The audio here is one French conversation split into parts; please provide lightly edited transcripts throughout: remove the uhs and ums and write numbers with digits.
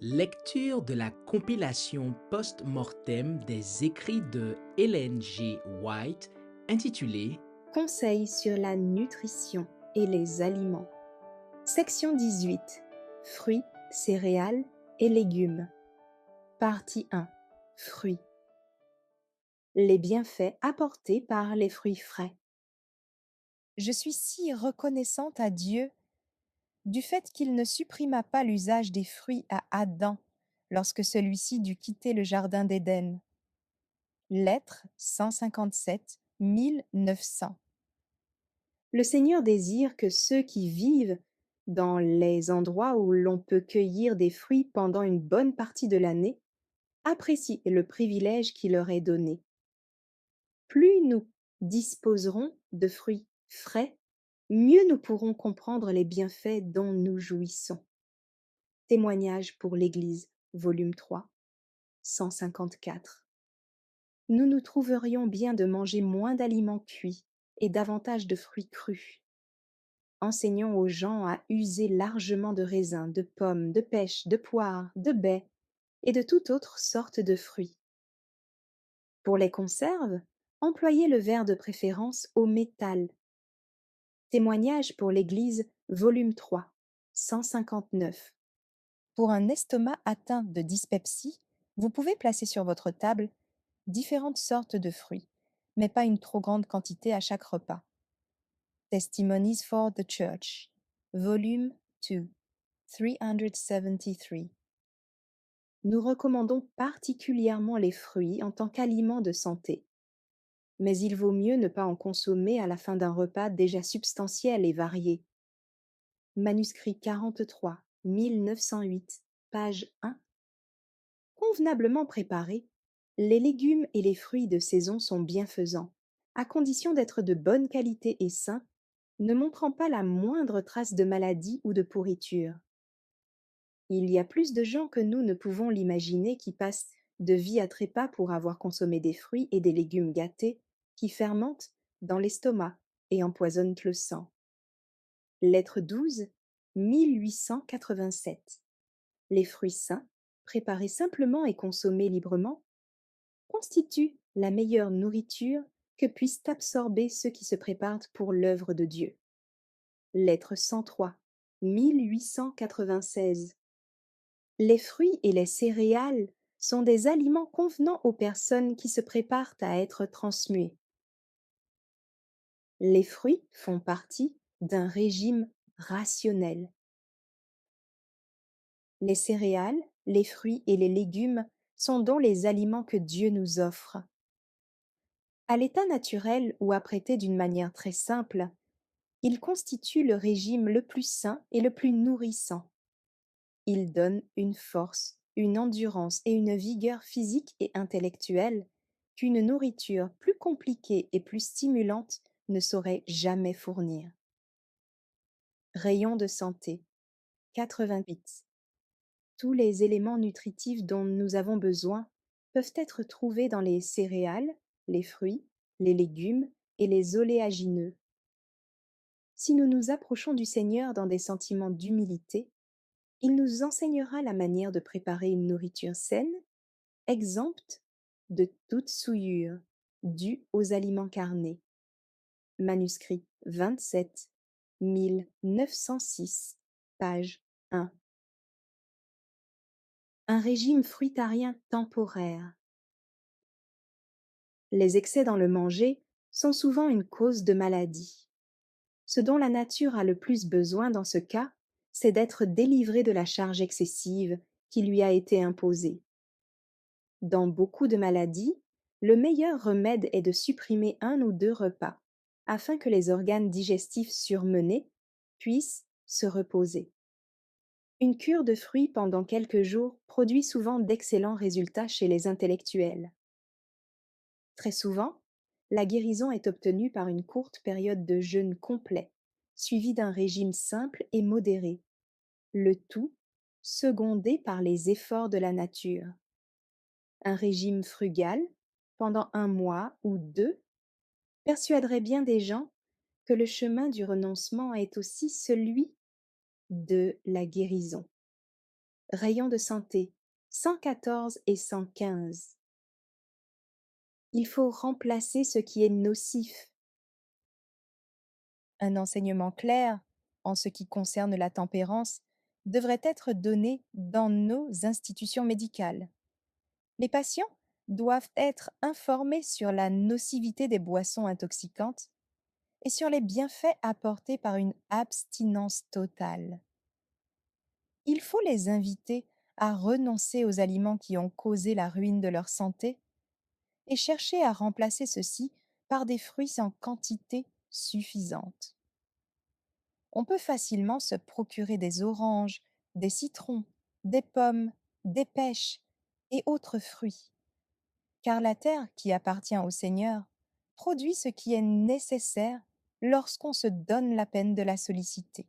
Lecture de la compilation post-mortem des écrits de Ellen G. White intitulée Conseils sur la nutrition et les aliments. Section 18. Fruits, céréales et légumes. Partie 1. Fruits. Les bienfaits apportés par les fruits frais. Je suis si reconnaissante à Dieu du fait qu'il ne supprima pas l'usage des fruits à Adam lorsque celui-ci dut quitter le jardin d'Éden. Lettre 157 1900. Le Seigneur désire que ceux qui vivent dans les endroits où l'on peut cueillir des fruits pendant une bonne partie de l'année apprécient le privilège qui leur est donné. Plus nous disposerons de fruits frais, mieux nous pourrons comprendre les bienfaits dont nous jouissons. Témoignage pour l'Église, volume 3, 154. Nous nous trouverions bien de manger moins d'aliments cuits et davantage de fruits crus. Enseignons aux gens à user largement de raisins, de pommes, de pêches, de poires, de baies et de toute autre sorte de fruits. Pour les conserves, employez le verre de préférence au métal. Témoignage pour l'Église, volume 3, 159. Pour un estomac atteint de dyspepsie, vous pouvez placer sur votre table différentes sortes de fruits, mais pas une trop grande quantité à chaque repas. Testimonies for the Church, volume 2, 373. Nous recommandons particulièrement les fruits en tant qu'aliments de santé. Mais il vaut mieux ne pas en consommer à la fin d'un repas déjà substantiel et varié. Manuscrit 43, 1908, page 1. Convenablement préparés, les légumes et les fruits de saison sont bienfaisants, à condition d'être de bonne qualité et sains, ne montrant pas la moindre trace de maladie ou de pourriture. Il y a plus de gens que nous ne pouvons l'imaginer qui passent de vie à trépas pour avoir consommé des fruits et des légumes gâtés qui fermentent dans l'estomac et empoisonnent le sang. Lettre 12, 1887. Les fruits sains, préparés simplement et consommés librement, constituent la meilleure nourriture que puissent absorber ceux qui se préparent pour l'œuvre de Dieu. Lettre 103, 1896. Les fruits et les céréales sont des aliments convenant aux personnes qui se préparent à être transmuées. Les fruits font partie d'un régime rationnel. Les céréales, les fruits et les légumes sont donc les aliments que Dieu nous offre. À l'état naturel ou apprêtés d'une manière très simple, ils constituent le régime le plus sain et le plus nourrissant. Ils donnent une force, une endurance et une vigueur physique et intellectuelle qu'une nourriture plus compliquée et plus stimulante ne saurait jamais fournir. Rayon de santé 88. Tous les éléments nutritifs dont nous avons besoin peuvent être trouvés dans les céréales, les fruits, les légumes et les oléagineux. Si nous nous approchons du Seigneur dans des sentiments d'humilité, il nous enseignera la manière de préparer une nourriture saine, exempte de toute souillure due aux aliments carnés. Manuscrit 27, 1906, page 1. Un régime fruitarien temporaire. Les excès dans le manger sont souvent une cause de maladie. Ce dont la nature a le plus besoin dans ce cas, c'est d'être délivrée de la charge excessive qui lui a été imposée. Dans beaucoup de maladies, le meilleur remède est de supprimer 1 ou 2 repas, afin que les organes digestifs surmenés puissent se reposer. Une cure de fruits pendant quelques jours produit souvent d'excellents résultats chez les intellectuels. Très souvent, la guérison est obtenue par une courte période de jeûne complet, suivie d'un régime simple et modéré, le tout secondé par les efforts de la nature. Un régime frugal, pendant 1 mois ou 2, persuaderait bien des gens que le chemin du renoncement est aussi celui de la guérison. Rayons de santé 114 et 115. Il faut remplacer ce qui est nocif. Un enseignement clair, en ce qui concerne la tempérance, devrait être donné dans nos institutions médicales. Les patients doivent être informés sur la nocivité des boissons intoxicantes et sur les bienfaits apportés par une abstinence totale. Il faut les inviter à renoncer aux aliments qui ont causé la ruine de leur santé et chercher à remplacer ceux-ci par des fruits en quantité suffisante. On peut facilement se procurer des oranges, des citrons, des pommes, des pêches et autres fruits, car la terre qui appartient au Seigneur produit ce qui est nécessaire lorsqu'on se donne la peine de la solliciter.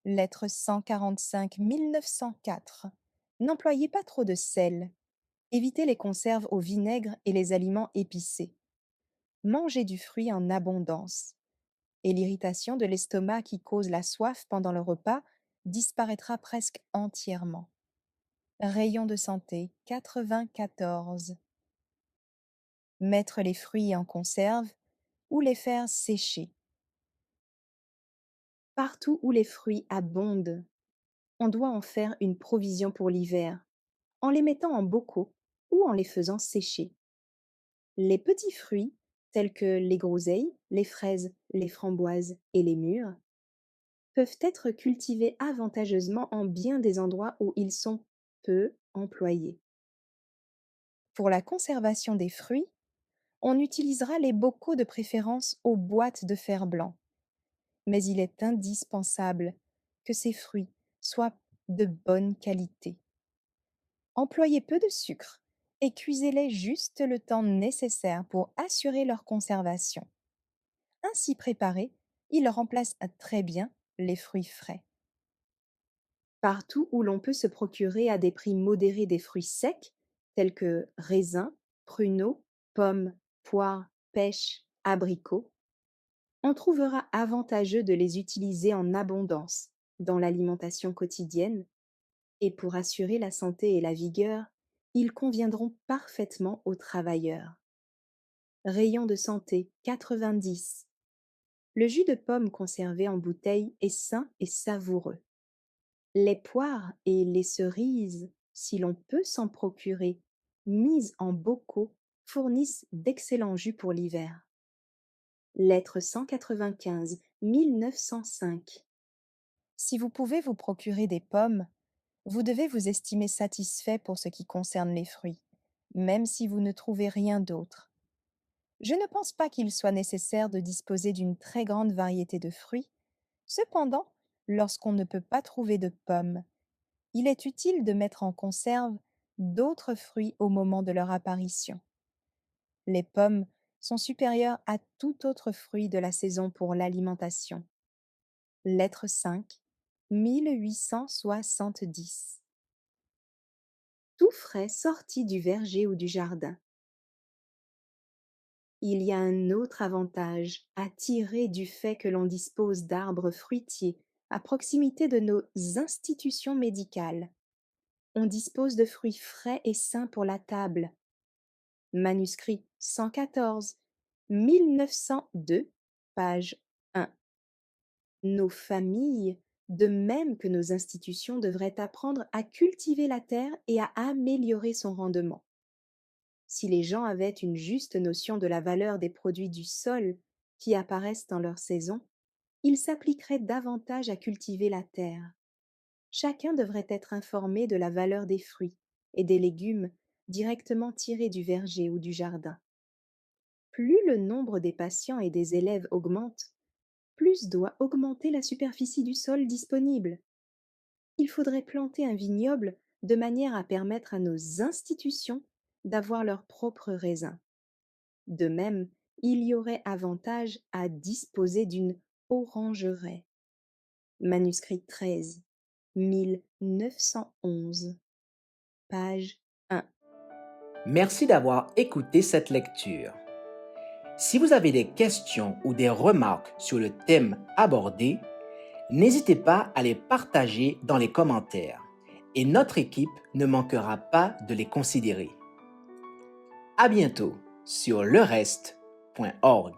Lettre 145-1904. N'employez pas trop de sel. Évitez les conserves au vinaigre et les aliments épicés. Mangez du fruit en abondance. Et l'irritation de l'estomac qui cause la soif pendant le repas disparaîtra presque entièrement. Rayon de santé 94. Mettre les fruits en conserve ou les faire sécher. Partout où les fruits abondent, on doit en faire une provision pour l'hiver, en les mettant en bocaux ou en les faisant sécher. Les petits fruits, tels que les groseilles, les fraises, les framboises et les mûres, peuvent être cultivés avantageusement en bien des endroits où ils sont peu employés. Pour la conservation des fruits, on utilisera les bocaux de préférence aux boîtes de fer blanc. Mais il est indispensable que ces fruits soient de bonne qualité. Employez peu de sucre et cuisez-les juste le temps nécessaire pour assurer leur conservation. Ainsi préparés, ils remplacent très bien les fruits frais. Partout où l'on peut se procurer à des prix modérés des fruits secs, tels que raisins, pruneaux, pommes, poires, pêches, abricots, on trouvera avantageux de les utiliser en abondance dans l'alimentation quotidienne, et pour assurer la santé et la vigueur, ils conviendront parfaitement aux travailleurs. Rayon de santé 90. Le jus de pomme conservé en bouteille est sain et savoureux. Les poires et les cerises, si l'on peut s'en procurer, mises en bocaux, fournissent d'excellents jus pour l'hiver. Lettre 195, 1905. Si vous pouvez vous procurer des pommes, vous devez vous estimer satisfait pour ce qui concerne les fruits, même si vous ne trouvez rien d'autre. Je ne pense pas qu'il soit nécessaire de disposer d'une très grande variété de fruits. Cependant, lorsqu'on ne peut pas trouver de pommes, il est utile de mettre en conserve d'autres fruits au moment de leur apparition. Les pommes sont supérieures à tout autre fruit de la saison pour l'alimentation. Lettre 5, 1870. Tout frais sorti du verger ou du jardin. Il y a un autre avantage à tirer du fait que l'on dispose d'arbres fruitiers à proximité de nos institutions médicales. On dispose de fruits frais et sains pour la table. Manuscrit 114, 1902, page 1. Nos familles, de même que nos institutions, devraient apprendre à cultiver la terre et à améliorer son rendement. Si les gens avaient une juste notion de la valeur des produits du sol qui apparaissent dans leur saison, ils s'appliqueraient davantage à cultiver la terre. Chacun devrait être informé de la valeur des fruits et des légumes directement tirés du verger ou du jardin. Plus le nombre des patients et des élèves augmente, plus doit augmenter la superficie du sol disponible. Il faudrait planter un vignoble de manière à permettre à nos institutions d'avoir leurs propres raisins. De même, il y aurait avantage à disposer d'une orangeraie. Manuscrit 13, 1911, page 1. Merci d'avoir écouté cette lecture. Si vous avez des questions ou des remarques sur le thème abordé, n'hésitez pas à les partager dans les commentaires et notre équipe ne manquera pas de les considérer. À bientôt sur lereste.org.